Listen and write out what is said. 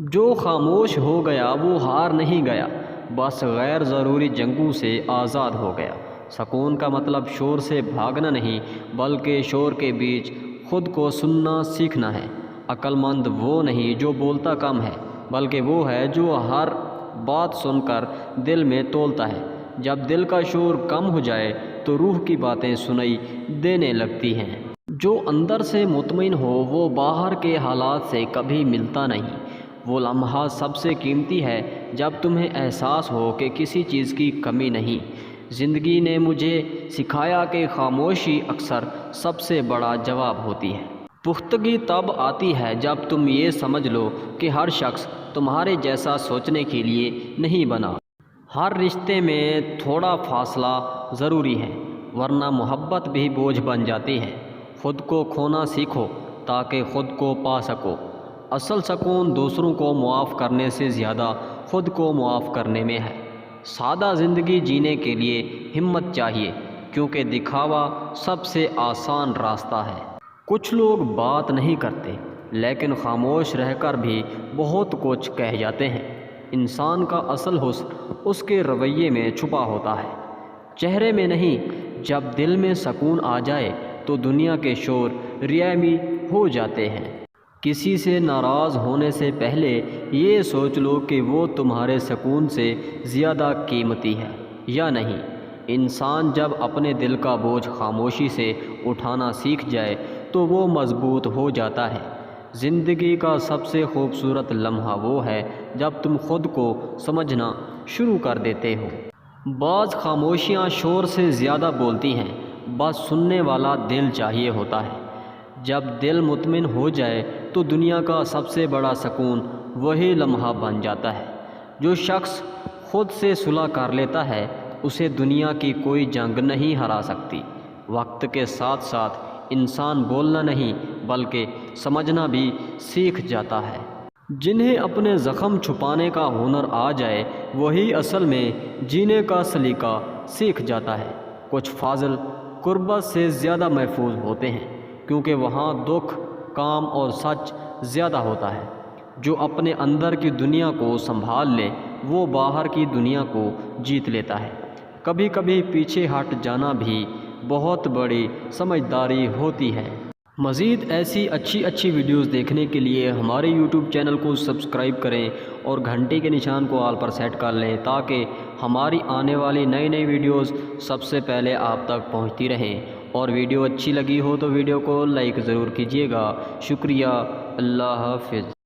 جو خاموش ہو گیا وہ ہار نہیں گیا، بس غیر ضروری جنگوں سے آزاد ہو گیا۔ سکون کا مطلب شور سے بھاگنا نہیں، بلکہ شور کے بیچ خود کو سننا سیکھنا ہے۔ عقل مند وہ نہیں جو بولتا کم ہے، بلکہ وہ ہے جو ہر بات سن کر دل میں تولتا ہے۔ جب دل کا شور کم ہو جائے تو روح کی باتیں سنائی دینے لگتی ہیں۔ جو اندر سے مطمئن ہو وہ باہر کے حالات سے کبھی ملتا نہیں۔ وہ لمحہ سب سے قیمتی ہے جب تمہیں احساس ہو کہ کسی چیز کی کمی نہیں۔ زندگی نے مجھے سکھایا کہ خاموشی اکثر سب سے بڑا جواب ہوتی ہے۔ پختگی تب آتی ہے جب تم یہ سمجھ لو کہ ہر شخص تمہارے جیسا سوچنے کے لیے نہیں بنا۔ ہر رشتے میں تھوڑا فاصلہ ضروری ہے، ورنہ محبت بھی بوجھ بن جاتی ہے۔ خود کو کھونا سیکھو تاکہ خود کو پا سکو۔ اصل سکون دوسروں کو معاف کرنے سے زیادہ خود کو معاف کرنے میں ہے۔ سادہ زندگی جینے کے لیے ہمت چاہیے، کیونکہ دکھاوا سب سے آسان راستہ ہے۔ کچھ لوگ بات نہیں کرتے لیکن خاموش رہ کر بھی بہت کچھ کہہ جاتے ہیں۔ انسان کا اصل حسن اس کے رویے میں چھپا ہوتا ہے، چہرے میں نہیں۔ جب دل میں سکون آ جائے تو دنیا کے شور رعامی ہو جاتے ہیں۔ کسی سے ناراض ہونے سے پہلے یہ سوچ لو کہ وہ تمہارے سکون سے زیادہ قیمتی ہے یا نہیں۔ انسان جب اپنے دل کا بوجھ خاموشی سے اٹھانا سیکھ جائے تو وہ مضبوط ہو جاتا ہے۔ زندگی کا سب سے خوبصورت لمحہ وہ ہے جب تم خود کو سمجھنا شروع کر دیتے ہو۔ بعض خاموشیاں شور سے زیادہ بولتی ہیں، بس سننے والا دل چاہیے ہوتا ہے۔ جب دل مطمئن ہو جائے تو دنیا کا سب سے بڑا سکون وہی لمحہ بن جاتا ہے۔ جو شخص خود سے صلح کر لیتا ہے اسے دنیا کی کوئی جنگ نہیں ہرا سکتی۔ وقت کے ساتھ ساتھ انسان بولنا نہیں بلکہ سمجھنا بھی سیکھ جاتا ہے۔ جنہیں اپنے زخم چھپانے کا ہنر آ جائے وہی اصل میں جینے کا سلیقہ سیکھ جاتا ہے۔ کچھ فاضل غربت سے زیادہ محفوظ ہوتے ہیں، کیونکہ وہاں دکھ، کام اور سچ زیادہ ہوتا ہے۔ جو اپنے اندر کی دنیا کو سنبھال لے وہ باہر کی دنیا کو جیت لیتا ہے۔ کبھی کبھی پیچھے ہٹ جانا بھی بہت بڑی سمجھداری ہوتی ہے۔ مزید ایسی اچھی ویڈیوز دیکھنے کے لیے ہمارے یوٹیوب چینل کو سبسکرائب کریں اور گھنٹی کے نشان کو آل پر سیٹ کر لیں تاکہ ہماری آنے والی نئی ویڈیوز سب سے پہلے آپ تک پہنچتی رہیں۔ اور ویڈیو اچھی لگی ہو تو ویڈیو کو لائک ضرور کیجیے گا۔ شکریہ۔ اللہ حافظ۔